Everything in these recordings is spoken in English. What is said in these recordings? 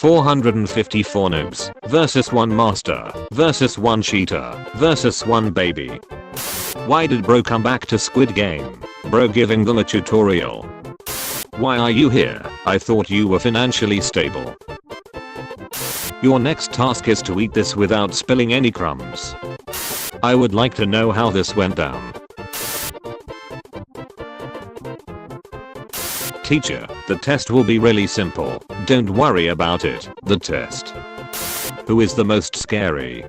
454 noobs versus 1 master versus 1 cheater versus 1 baby. Why did bro come back to Squid Game? Bro giving them a tutorial. Why are you here? I thought you were financially stable. Your next task is to eat this without spilling any crumbs. I would like to know how this went down. Teacher, the test will be really simple. Don't worry about it. The test. Who is the most scary?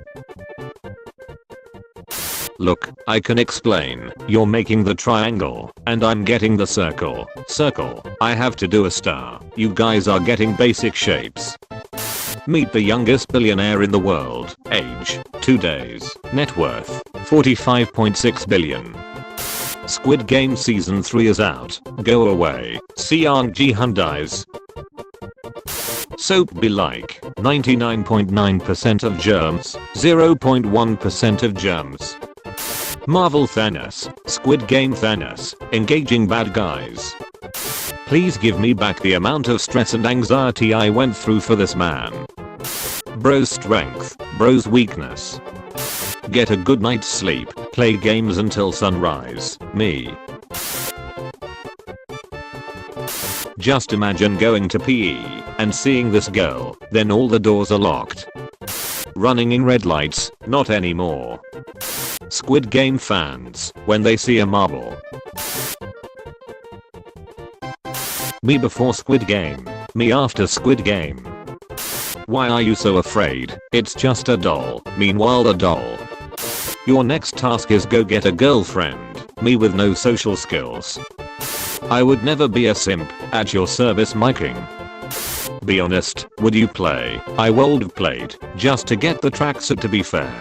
Look, I can explain. You're making the triangle, and I'm getting the circle. Circle. I have to do a star. You guys are getting basic shapes. Meet the youngest billionaire in the world. Age, 2 days. Net worth, 45.6 billion. Squid Game Season 3 is out. Go away. See Young Jihan dies. Soap be like 99.9% of germs, 0.1% of germs. Marvel Thanos, Squid Game Thanos, engaging bad guys. Please give me back the amount of stress and anxiety I went through for this man. Bro's strength, bro's weakness. Get a good night's sleep, play games until sunrise, me. Just imagine going to PE and seeing this girl, then all the doors are locked. Running in red lights, not anymore. Squid Game fans, when they see a marble. Me before Squid Game, me after Squid Game. Why are you so afraid? It's just a doll. Meanwhile the doll. Your next task is go get a girlfriend. Me with no social skills. I would never be a simp, at your service my king. Be honest, would you play? I would have played, just to get the tracksuit to be fair.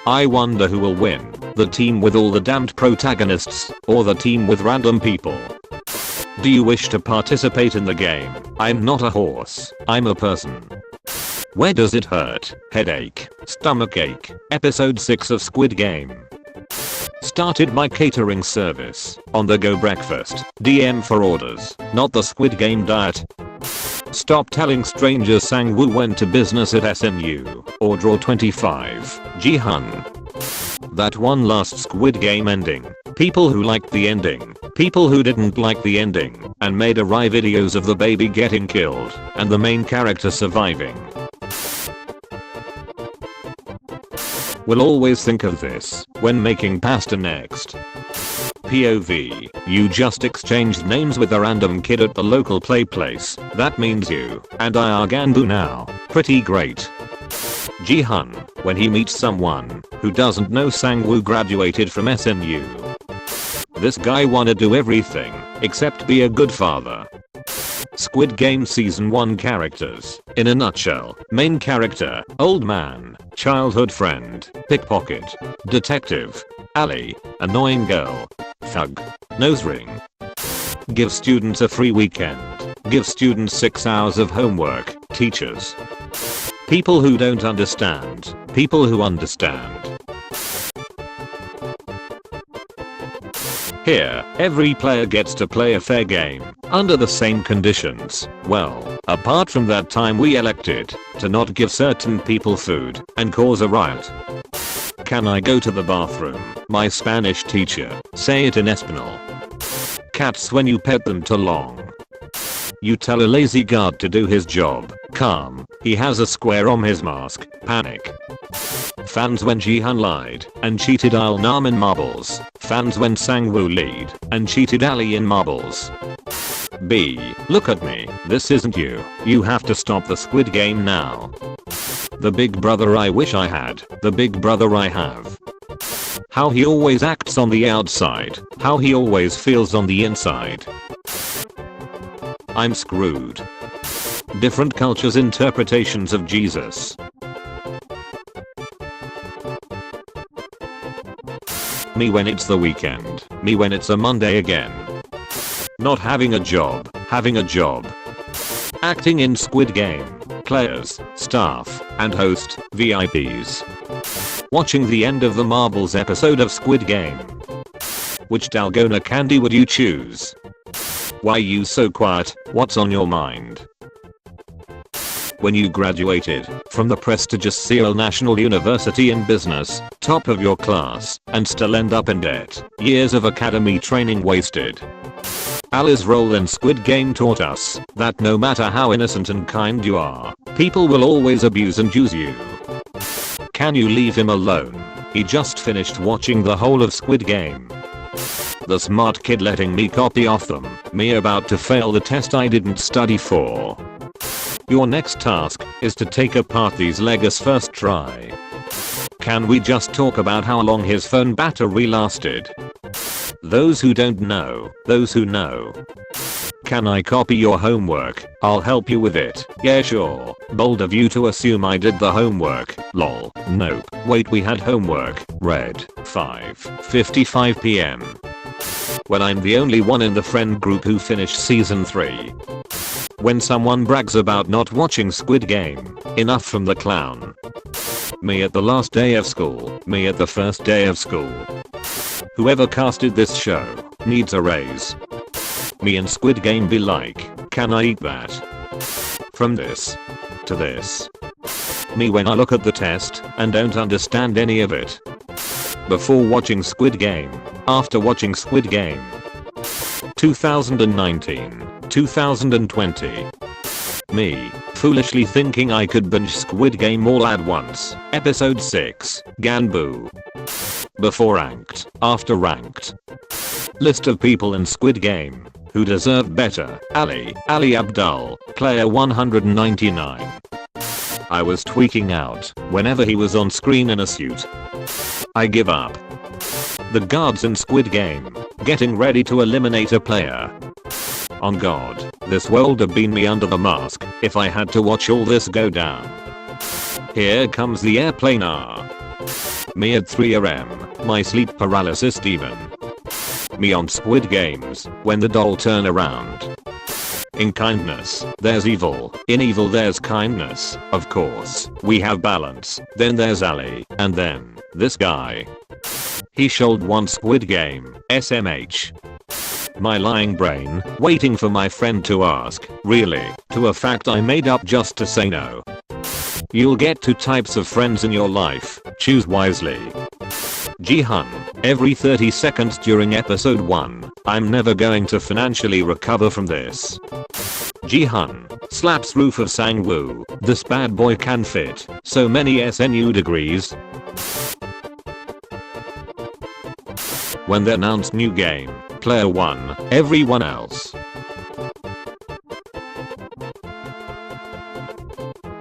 I wonder who will win, the team with all the damned protagonists, or the team with random people. Do you wish to participate in the game? I'm not a horse, I'm a person. Where does it hurt? Headache, stomachache. Episode 6 of Squid Game. Started my catering service. On the go breakfast. DM for orders. Not the Squid Game diet. Stop telling strangers Sang-woo went to business at SMU. Or draw 25. Jihan. That one last Squid Game ending. People who liked the ending. People who didn't like the ending. And made awry videos of the baby getting killed. And the main character surviving. Will always think of this when making pasta next. POV, you just exchanged names with a random kid at the local play place. That means you and I are Ganbu now. Pretty great. Jihan, when he meets someone who doesn't know Sang-woo graduated from SMU. This guy wanna do everything except be a good father. Squid Game Season 1 characters. In a nutshell, main character, old man, childhood friend, pickpocket, detective, ally, annoying girl, thug, nose ring. Give students a free weekend. Give students 6 hours of homework, teachers. People who don't understand, people who understand. Here, every player gets to play a fair game, under the same conditions. Well, apart from that time we elected to not give certain people food and cause a riot. Can I go to the bathroom? My Spanish teacher, say it in Espanol. Cats when you pet them too long. You tell a lazy guard to do his job. Calm, he has a square on his mask. Panic. Fans when Jihan lied and cheated Al-Nam in marbles. Fans when Sang-woo lied and cheated Ali in marbles. B. Look at me. This isn't you. You have to stop the Squid Game now. The big brother I wish I had. The big brother I have. How he always acts on the outside. How he always feels on the inside. I'm screwed. Different cultures' interpretations of Jesus. Me when it's the weekend. Me when it's a Monday again. Not having a job. Having a job. Acting in Squid Game. Players, staff, and host, VIPs. Watching the end of the Marbles episode of Squid Game. Which Dalgona candy would you choose? Why you so quiet? What's on your mind? when you graduated from the prestigious Seoul National University in business, top of your class, and still end up in debt. Years of academy training wasted. Ali's role in Squid Game taught us that no matter how innocent and kind you are, people will always abuse and use you. Can you leave him alone? He just finished watching the whole of Squid Game. The smart kid letting me copy off them, me about to fail the test I didn't study for. Your next task is to take apart these Legos first try. Can we just talk about how long his phone battery lasted? Those who don't know, those who know. Can I copy your homework? I'll help you with it. Yeah, sure. Bold of you to assume I did the homework. Lol. Nope. Wait, we had homework. Red. 5:55 PM. When I'm the only one in the friend group who finished season 3. When someone brags about not watching Squid Game. Enough from the clown. Me at the last day of school. Me at the first day of school. Whoever casted this show needs a raise. Me and Squid Game be like, can I eat that? From this to this. Me when I look at the test and don't understand any of it. Before watching Squid Game. After watching Squid Game. 2019. 2020. Me, foolishly thinking I could binge Squid Game all at once. Episode 6, Ganbu. Before ranked, after ranked. List of people in Squid Game who deserve better. Ali Abdul, player 199. I was tweaking out whenever he was on screen in a suit. I give up. The guards in Squid Game, getting ready to eliminate a player. On God, this world have been me under the mask if I had to watch all this go down. Here comes the airplane Me at 3 am, my sleep paralysis demon. Me on Squid Games, when the doll turn around. In kindness, there's evil. In evil there's kindness. Of course, we have balance. Then there's Ali, and then, this guy. He showed one Squid Game, SMH. My lying brain, waiting for my friend to ask, really, to a fact I made up just to say no. You'll get 2 types of friends in your life, choose wisely. Jihan, every 30 seconds during episode 1, I'm never going to financially recover from this. Jihan, slaps roof of Sangwoo, this bad boy can fit so many SNU degrees. When they announced new game, player 1, everyone else